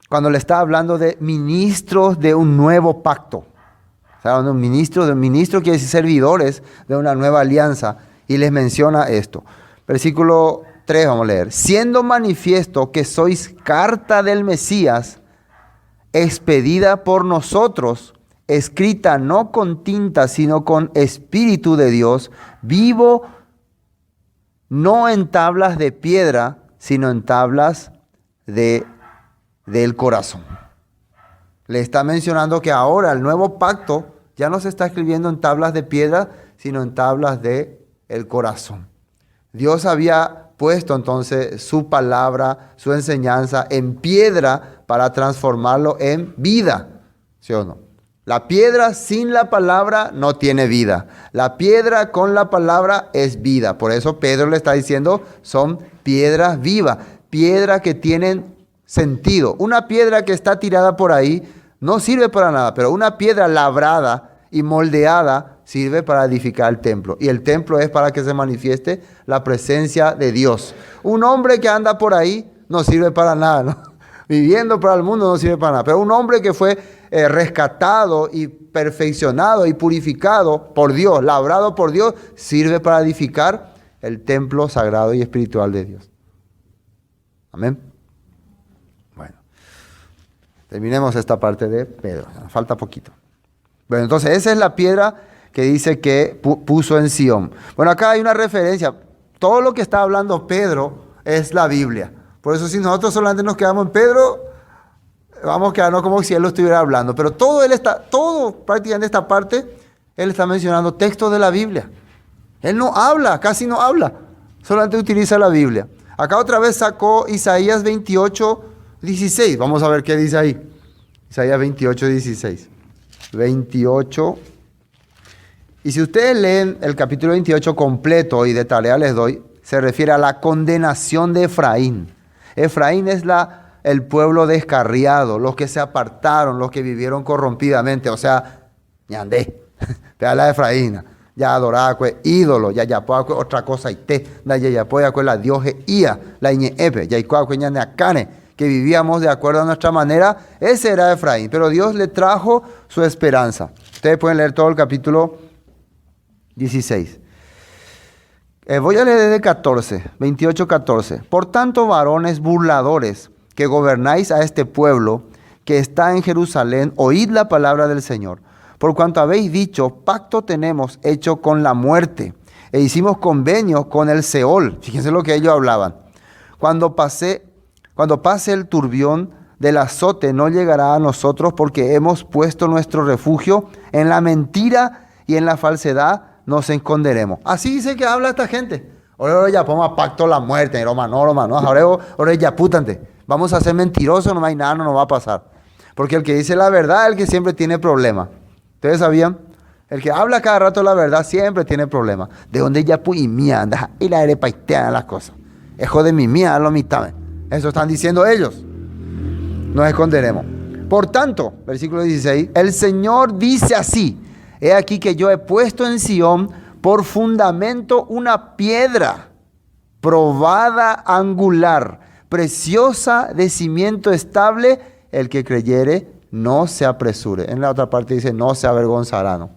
Cuando le está hablando de ministros de un nuevo pacto. O sea, un ministro quiere decir servidores de una nueva alianza. Y les menciona esto. Versículo 3 vamos a leer. Siendo manifiesto que sois carta del Mesías, expedida por nosotros, escrita no con tinta, sino con Espíritu de Dios, vivo no en tablas de piedra, sino en tablas del corazón. Le está mencionando que ahora el nuevo pacto ya no se está escribiendo en tablas de piedra, sino en tablas del corazón. Dios había puesto entonces su palabra, su enseñanza en piedra para transformarlo en vida, ¿sí o no? La piedra sin la palabra no tiene vida. La piedra con la palabra es vida. Por eso Pedro le está diciendo, son piedras vivas, piedras que tienen sentido. Una piedra que está tirada por ahí no sirve para nada, pero una piedra labrada y moldeada sirve para edificar el templo. Y el templo es para que se manifieste la presencia de Dios. Un hombre que anda por ahí no sirve para nada, ¿no? Viviendo para el mundo no sirve para nada. Pero un hombre que fue rescatado y perfeccionado y purificado por Dios, labrado por Dios, sirve para edificar el templo sagrado y espiritual de Dios. Amén. Terminemos esta parte de Pedro. Falta poquito. Bueno, entonces esa es la piedra que dice que puso en Sión. Bueno, acá hay una referencia. Todo lo que está hablando Pedro es la Biblia. Por eso si nosotros solamente nos quedamos en Pedro, vamos a quedarnos como si él lo estuviera hablando. Pero todo prácticamente esta parte, él está mencionando textos de la Biblia. Él no habla, casi no habla. Solamente utiliza la Biblia. Acá otra vez sacó Isaías 28:16. Vamos a ver qué dice ahí. Isaías 28:16. 28. Y si ustedes leen el capítulo 28 completo y de tarea les doy, se refiere a la condenación de Efraín. Efraín es el pueblo descarriado, los que se apartaron, los que vivieron corrompidamente. O sea, ñandé, te habla de Efraín. ya adoraba que ídolo, ya puede otra cosa y te, ya puede que la dioje ia, la iñeepe, ya puede que acane, que vivíamos de acuerdo a nuestra manera. Ese era Efraín, pero Dios le trajo su esperanza. Ustedes pueden leer todo el capítulo 16. Voy a leer desde 14, 28, 14. Por tanto, varones burladores, que gobernáis a este pueblo que está en Jerusalén, oíd la palabra del Señor. Por cuanto habéis dicho, pacto tenemos hecho con la muerte, e hicimos convenio con el Seol. Fíjense lo que ellos hablaban. Cuando pase el turbión del azote, no llegará a nosotros, porque hemos puesto nuestro refugio en la mentira y en la falsedad nos esconderemos. Así dice que habla esta gente. Ahora ya ponga pacto la muerte, ahora ya putante. Vamos a ser mentirosos, no hay nada, no nos va a pasar. Porque el que dice la verdad es el que siempre tiene problemas. ¿Ustedes sabían? El que habla cada rato la verdad siempre tiene problemas. De donde ya y mía anda y la arepaitean las cosas. Hijo de mi mía, lo mitad. Eso están diciendo ellos. Nos esconderemos. Por tanto, versículo 16, el Señor dice así: he aquí que yo he puesto en Sión por fundamento una piedra probada, angular, preciosa, de cimiento estable. El que creyere no se apresure. En la otra parte dice no se avergonzará. ¿No?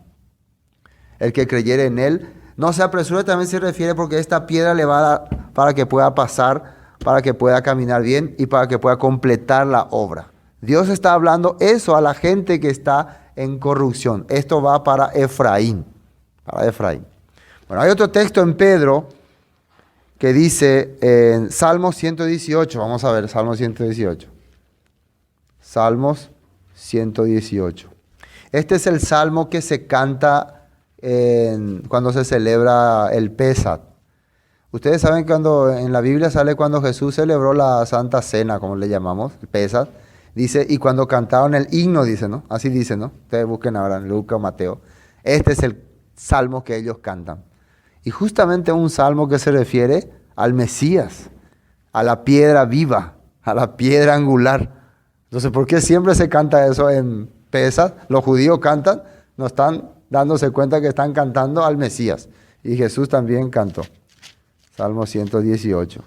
El que creyere en él no se apresure, también se refiere porque esta piedra le va a dar para que pueda pasar, para que pueda caminar bien y para que pueda completar la obra. Dios está hablando eso a la gente que está en corrupción. Esto va para Efraín. Para Efraín. Bueno, hay otro texto en Pedro que dice en Salmos 118. Vamos a ver, Salmos 118. Salmos 118. Este es el salmo que se canta cuando se celebra el Pesat. Ustedes saben cuando en la Biblia sale cuando Jesús celebró la Santa Cena, como le llamamos, el Pesat. Dice, y cuando cantaron el himno, dice, ¿no? Así dice, ¿no? Ustedes busquen ahora en Lucas o Mateo. Este es el salmo que ellos cantan. Y justamente un salmo que se refiere al Mesías, a la piedra viva, a la piedra angular. Entonces, ¿por qué siempre se canta eso en Pesat? Los judíos cantan, no están dándose cuenta que están cantando al Mesías. Y Jesús también cantó. Salmo 118.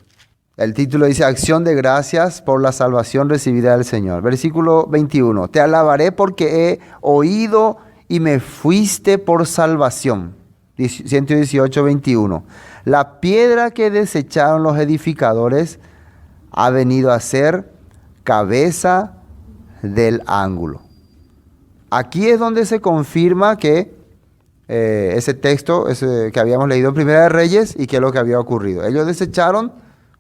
El título dice, acción de gracias por la salvación recibida del Señor. Versículo 21. Te alabaré porque he oído y me fuiste por salvación. 118, 21. La piedra que desecharon los edificadores ha venido a ser cabeza del ángulo. Aquí es donde se confirma que ese texto que habíamos leído en Primera de Reyes y que es lo que había ocurrido. Ellos desecharon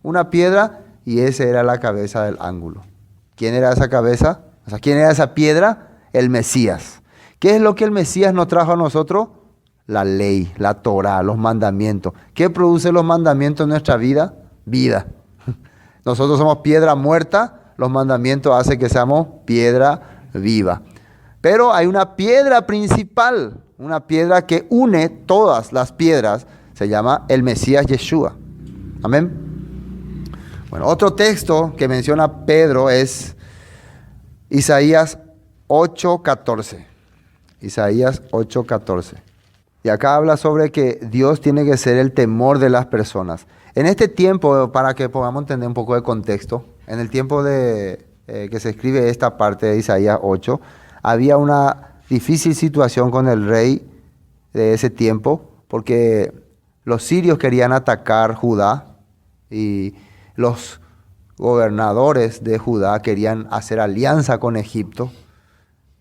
una piedra y esa era la cabeza del ángulo. ¿Quién era esa cabeza? O sea, ¿quién era esa piedra? El Mesías. ¿Qué es lo que el Mesías nos trajo a nosotros? La ley, la Torá, los mandamientos. ¿Qué produce los mandamientos en nuestra vida? Vida. Nosotros somos piedra muerta, los mandamientos hacen que seamos piedra viva. Pero hay una piedra principal, una piedra que une todas las piedras, se llama el Mesías Yeshua. Amén. Bueno, otro texto que menciona Pedro es Isaías 8:14. Isaías 8:14. Y acá habla sobre que Dios tiene que ser el temor de las personas. En este tiempo, para que podamos entender un poco de contexto, en el tiempo de que se escribe esta parte de Isaías 8, había una difícil situación con el rey de ese tiempo, porque los sirios querían atacar Judá y los gobernadores de Judá querían hacer alianza con Egipto.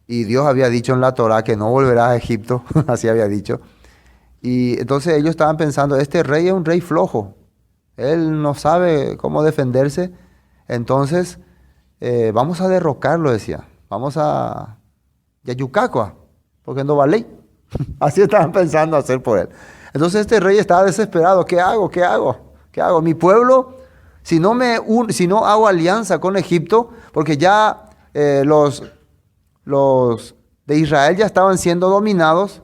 Y Dios había dicho en la Torá que no volverá a Egipto, así había dicho. Y entonces ellos estaban pensando, este rey es un rey flojo, él no sabe cómo defenderse, entonces vamos a derrocarlo, decía. Vamos a Yayucacua, porque no vale. Así estaban pensando hacer por él. Entonces este rey estaba desesperado. ¿Qué hago? ¿Qué hago? ¿Qué hago? Mi pueblo, si no hago alianza con Egipto, porque ya los de Israel ya estaban siendo dominados,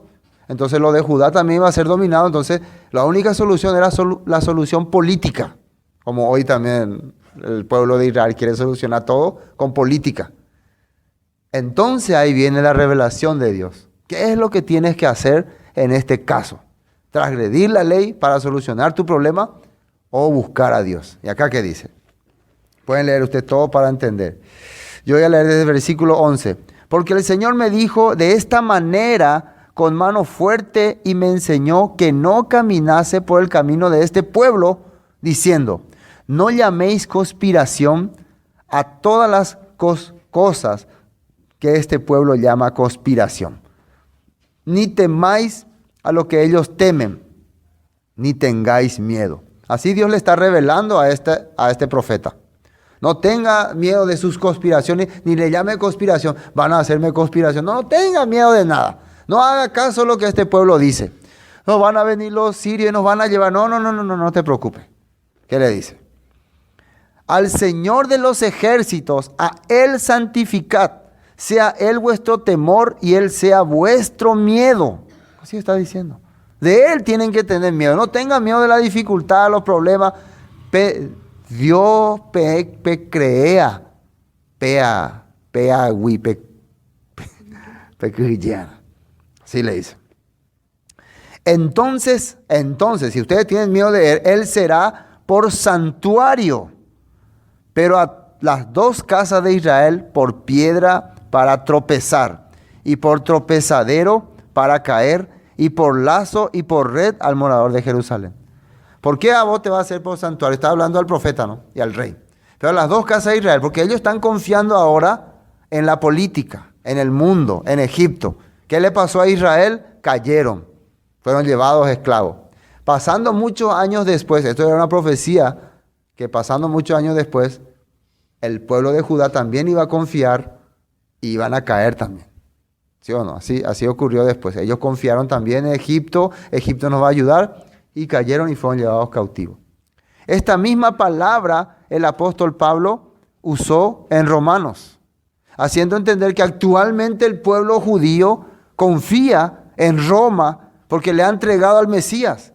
entonces los de Judá también iba a ser dominado. Entonces la única solución era la solución política, como hoy también el pueblo de Israel quiere solucionar todo con política. Entonces ahí viene la revelación de Dios. ¿Qué es lo que tienes que hacer en este caso? ¿Transgredir la ley para solucionar tu problema o buscar a Dios? ¿Y acá qué dice? Pueden leer ustedes todo para entender. Yo voy a leer desde el versículo 11. Porque el Señor me dijo de esta manera con mano fuerte y me enseñó que no caminase por el camino de este pueblo, diciendo, no llaméis conspiración a todas las cosas que este pueblo llama conspiración. Ni temáis a lo que ellos temen, ni tengáis miedo. Así Dios le está revelando a este profeta. No tenga miedo de sus conspiraciones, ni le llame conspiración. Van a hacerme conspiración. No tenga miedo de nada. No haga caso a lo que este pueblo dice. No van a venir los sirios y nos van a llevar. No te preocupes. ¿Qué le dice? Al Señor de los ejércitos, a Él santificad. Sea Él vuestro temor y Él sea vuestro miedo. Así está diciendo. De Él tienen que tener miedo. No tengan miedo de la dificultad, los problemas. Dios crea. Así le dice. Entonces, si ustedes tienen miedo de Él, Él será por santuario. Pero a las dos casas de Israel por piedra para tropezar, y por tropezadero para caer, y por lazo y por red al morador de Jerusalén. ¿Por qué a vos te va a hacer por santuario? Está hablando al profeta, ¿no? Y al rey. Pero a las dos casas de Israel, porque ellos están confiando ahora en la política, en el mundo, en Egipto. ¿Qué le pasó a Israel? Cayeron, fueron llevados esclavos. Pasando muchos años después, esto era una profecía, que pasando muchos años después, el pueblo de Judá también iba a confiar y iban a caer también. ¿Sí o no? Así ocurrió después. Ellos confiaron también en Egipto. Egipto nos va a ayudar. Y cayeron y fueron llevados cautivos. Esta misma palabra el apóstol Pablo usó en Romanos, haciendo entender que actualmente el pueblo judío confía en Roma porque le ha entregado al Mesías.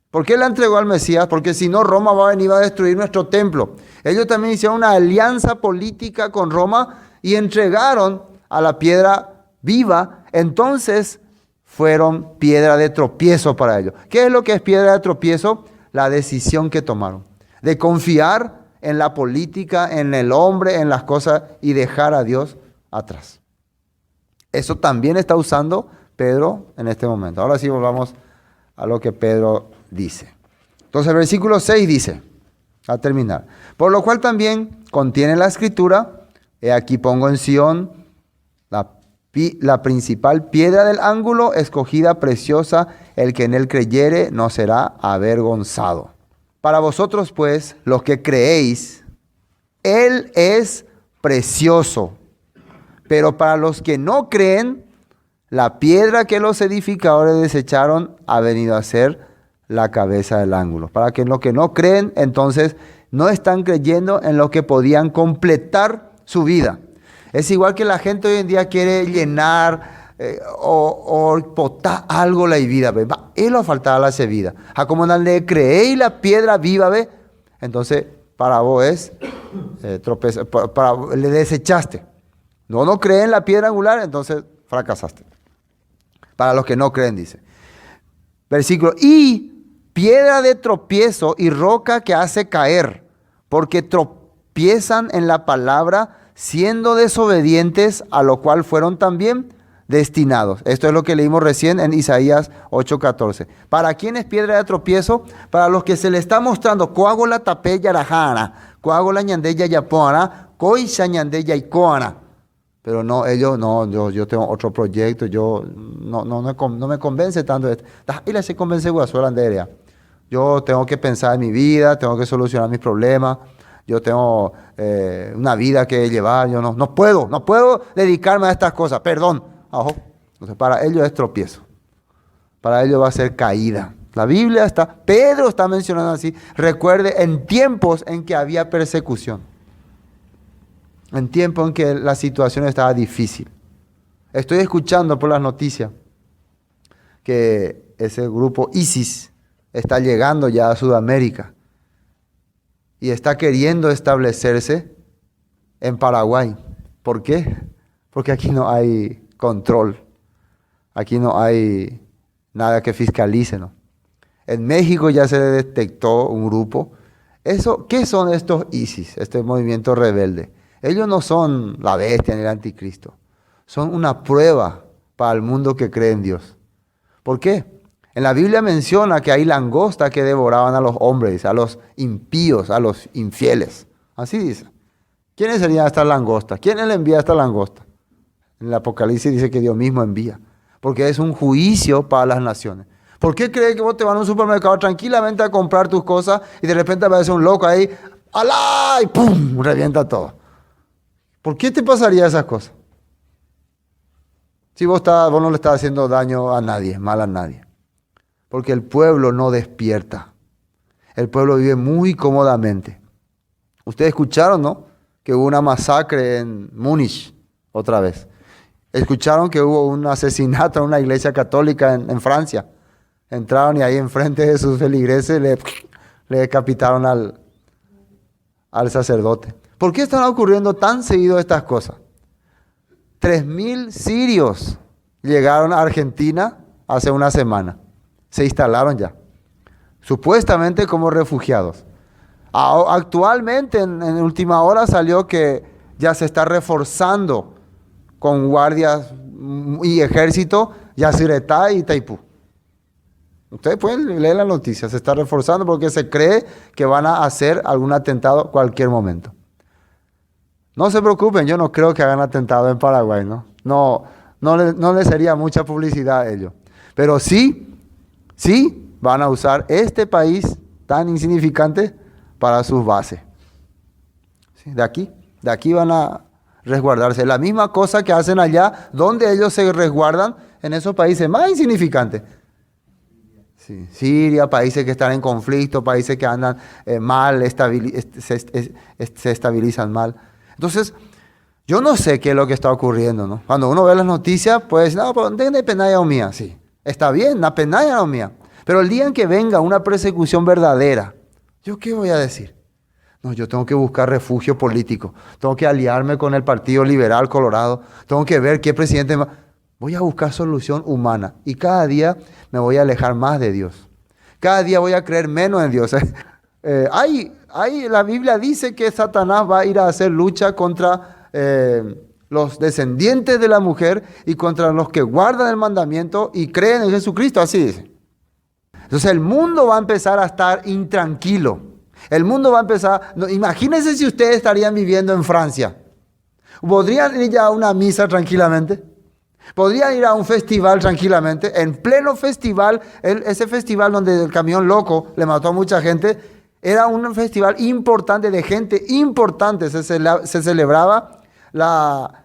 ¿Por qué le entregó al Mesías? Porque si no, Roma va a venir a destruir nuestro templo. Ellos también hicieron una alianza política con Roma y entregaron a la piedra viva. Entonces fueron piedra de tropiezo para ellos. ¿Qué es lo que es piedra de tropiezo? La decisión que tomaron de confiar en la política, en el hombre, en las cosas y dejar a Dios atrás. Eso también está usando Pedro en este momento. Ahora sí volvamos a lo que Pedro dice. Entonces el versículo 6 dice, a terminar, por lo cual también contiene la escritura, he aquí pongo en Sión la principal piedra del ángulo, escogida, preciosa, el que en él creyere no será avergonzado. Para vosotros pues, los que creéis, él es precioso, pero para los que no creen, la piedra que los edificadores desecharon ha venido a ser la cabeza del ángulo. Para que los que no creen, entonces no están creyendo en lo que podían completar su vida. Es igual que la gente hoy en día quiere llenar o potar algo la vida. ¿Ve? Él lo faltaba la vida. A como no le creéis la piedra viva, ¿ve? Entonces para vos es le desechaste. No creen la piedra angular, entonces fracasaste. Para los que no creen, dice. Versículo, y piedra de tropiezo y roca que hace caer, porque tropiezan en la palabra, siendo desobedientes, a lo cual fueron también destinados. Esto es lo que leímos recién en Isaías 8:14. ¿Para quién es piedra de tropiezo? Para los que se le está mostrando, coago la tapé yarajana, coago la ñandeya yapoana, coisa ñandeya icoana. Pero no, ellos, no, yo tengo otro proyecto, yo no me convence tanto esto. Y se convence Guasuela. Yo tengo que pensar en mi vida, tengo que solucionar mis problemas, yo tengo una vida que llevar, yo no puedo dedicarme a estas cosas, perdón. Ojo. Entonces para ellos es tropiezo, para ellos va a ser caída. La Biblia Pedro está mencionando así, recuerde, en tiempos en que había persecución. En tiempo en que la situación estaba difícil. Estoy escuchando por las noticias que ese grupo ISIS está llegando ya a Sudamérica y está queriendo establecerse en Paraguay. ¿Por qué? Porque aquí no hay control. Aquí no hay nada que fiscalice, ¿no? En México ya se detectó un grupo. ¿Qué son estos ISIS, este movimiento rebelde? Ellos no son la bestia ni el anticristo. Son una prueba para el mundo que cree en Dios. ¿Por qué? En la Biblia menciona que hay langostas que devoraban a los hombres, a los impíos, a los infieles. Así dice. ¿Quiénes serían estas langostas? ¿Quién le envía esta langosta? En el Apocalipsis dice que Dios mismo envía. Porque es un juicio para las naciones. ¿Por qué crees que vos te vas a un supermercado tranquilamente a comprar tus cosas y de repente aparece un loco ahí, ¡alá! Y ¡pum! Revienta todo. ¿Por qué te pasaría esas cosas? Si vos no le estás haciendo daño a nadie, mal a nadie. Porque el pueblo no despierta. El pueblo vive muy cómodamente. Ustedes escucharon, ¿no? Que hubo una masacre en Múnich, otra vez. Escucharon que hubo un asesinato en una iglesia católica en Francia. Entraron y ahí enfrente de sus feligreses le decapitaron al sacerdote. ¿Por qué están ocurriendo tan seguido estas cosas? 3.000 sirios llegaron a Argentina hace una semana. Se instalaron ya, supuestamente como refugiados. Actualmente, en última hora, salió que ya se está reforzando con guardias y ejército Yacyretá y Itaipú. Ustedes pueden leer la noticia, se está reforzando porque se cree que van a hacer algún atentado cualquier momento. No se preocupen, yo no creo que hagan atentado en Paraguay, ¿no? No les sería mucha publicidad a ellos. Pero sí van a usar este país tan insignificante para sus bases. ¿Sí? De aquí van a resguardarse. La misma cosa que hacen allá, donde ellos se resguardan en esos países más insignificantes. Sí, Siria, países que están en conflicto, países que andan mal, se estabilizan mal. Entonces, yo no sé qué es lo que está ocurriendo, ¿no? Cuando uno ve las noticias, puede decir, no, pero ¿dónde penaya o mía? Sí, está bien, la penaya o mía. Pero el día en que venga una persecución verdadera, ¿yo qué voy a decir? No, yo tengo que buscar refugio político, tengo que aliarme con el Partido Liberal Colorado, tengo que ver qué presidente... Voy a buscar solución humana y cada día me voy a alejar más de Dios. Cada día voy a creer menos en Dios. La Biblia dice que Satanás va a ir a hacer lucha contra los descendientes de la mujer y contra los que guardan el mandamiento y creen en Jesucristo, así dice. Entonces el mundo va a empezar a estar intranquilo. El mundo va a empezar... imagínense si ustedes estarían viviendo en Francia. ¿Podrían ir ya a una misa tranquilamente? ¿Podrían ir a un festival tranquilamente? En pleno festival, ese festival donde el camión loco le mató a mucha gente, era un festival importante, de gente importante. Se celebraba la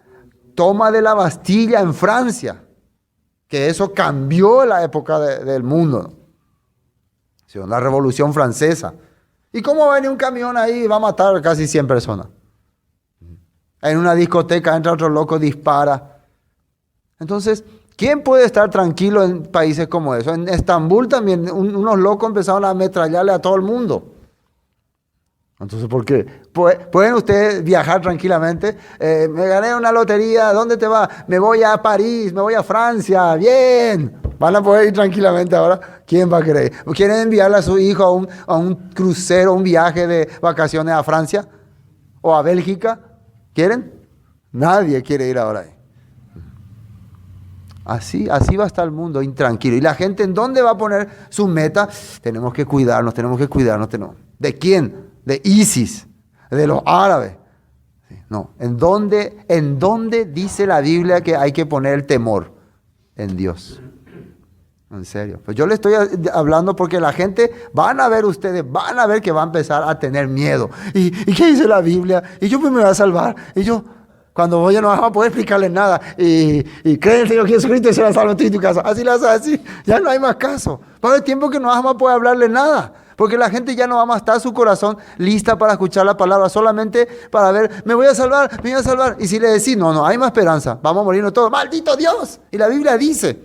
toma de la Bastilla en Francia, que eso cambió la época del mundo. ¿Sí? La Revolución Francesa. ¿Y cómo va a venir un camión ahí y va a matar casi 100 personas? En una discoteca entra otro loco, dispara. Entonces, ¿quién puede estar tranquilo en países como eso? En Estambul también unos locos empezaron a ametrallarle a todo el mundo. Entonces, ¿por qué? ¿Pueden ustedes viajar tranquilamente? Me gané una lotería, ¿dónde te vas? Me voy a París, me voy a Francia, bien. ¿Van a poder ir tranquilamente ahora? ¿Quién va a querer? ¿Quieren enviarle a su hijo a un crucero, un viaje de vacaciones a Francia? ¿O a Bélgica? ¿Quieren? Nadie quiere ir ahora ahí. Así va a estar el mundo, intranquilo. ¿Y la gente en dónde va a poner su meta? Tenemos que cuidarnos. ¿De quién? De ISIS, de los árabes. No, ¿en dónde dice la Biblia que hay que poner el temor? En Dios. En serio. Pues yo le estoy hablando porque la gente, van a ver que va a empezar a tener miedo. ¿Y qué dice la Biblia? Y yo pues me voy a salvar. Y yo... Cuando vos ya no vas a poder explicarles nada y creen en el Señor Jesucristo y se la salva tú y tu casa. Así la haces así. Ya no hay más caso. Va a haber tiempo que no vamos a poder hablarle nada. Porque la gente ya no va a estar su corazón lista para escuchar la palabra. Solamente para ver, me voy a salvar. Y si le decís, no, hay más esperanza. Vamos a morirnos todos. ¡Maldito Dios! Y la Biblia dice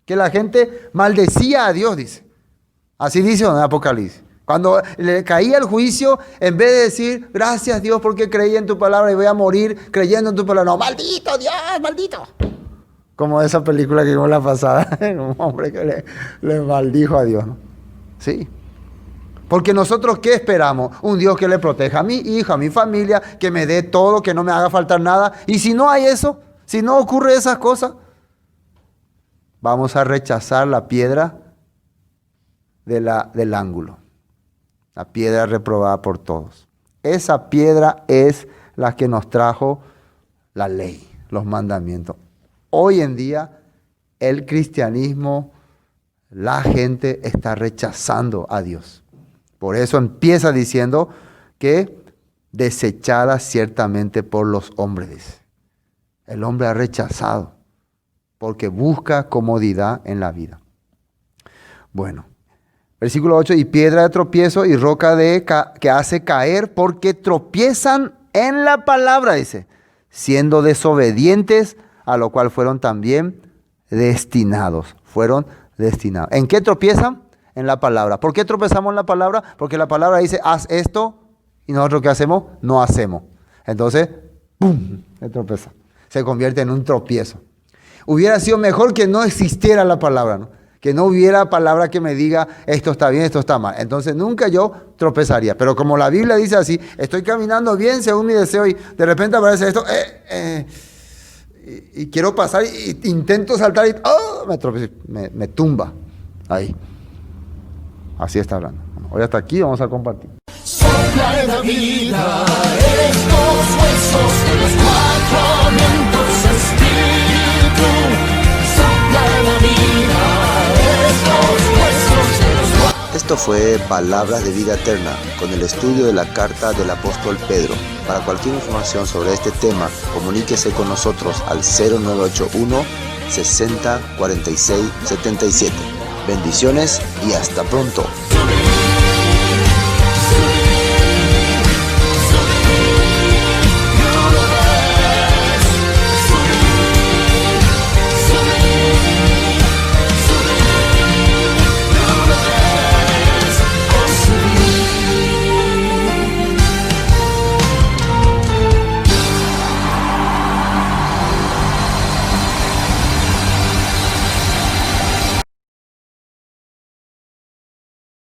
que la gente maldecía a Dios, dice. Así dice en Apocalipsis. Cuando le caía el juicio, en vez de decir, gracias Dios porque creí en tu palabra y voy a morir creyendo en tu palabra. No, maldito Dios, maldito. Como esa película que vimos la pasada, un hombre que le maldijo a Dios, ¿no? Sí. Porque nosotros, ¿qué esperamos? Un Dios que le proteja a mi hijo, a mi familia, que me dé todo, que no me haga faltar nada. Y si no hay eso, si no ocurre esas cosas, vamos a rechazar la piedra del ángulo. La piedra reprobada por todos. Esa piedra es la que nos trajo la ley, los mandamientos. Hoy en día, el cristianismo, la gente está rechazando a Dios. Por eso empieza diciendo que desechada ciertamente por los hombres, dice. El hombre ha rechazado porque busca comodidad en la vida. Bueno, versículo 8, y piedra de tropiezo y roca que hace caer porque tropiezan en la palabra, dice, siendo desobedientes, a lo cual fueron también destinados. Fueron destinados. ¿En qué tropiezan? En la palabra. ¿Por qué tropezamos en la palabra? Porque la palabra dice, haz esto, y nosotros ¿qué hacemos? No hacemos. Entonces, ¡pum!, se tropeza. Se convierte en un tropiezo. Hubiera sido mejor que no existiera la palabra, ¿no? Que no hubiera palabra que me diga, esto está bien, esto está mal. Entonces nunca yo tropezaría. Pero como la Biblia dice así, estoy caminando bien según mi deseo y de repente aparece esto, y quiero pasar y intento saltar y me tropiezo, me tumba ahí. Así está hablando. Bueno, hoy hasta aquí vamos a compartir. Sopla en la vida estos huesos de los cuatro vientos, espíritu. Sopla en la vida estos huesos de los cuatro. Esto fue Palabras de Vida Eterna, con el estudio de la carta del apóstol Pedro. Para cualquier información sobre este tema, comuníquese con nosotros al 0981 60 46 77. Bendiciones y hasta pronto.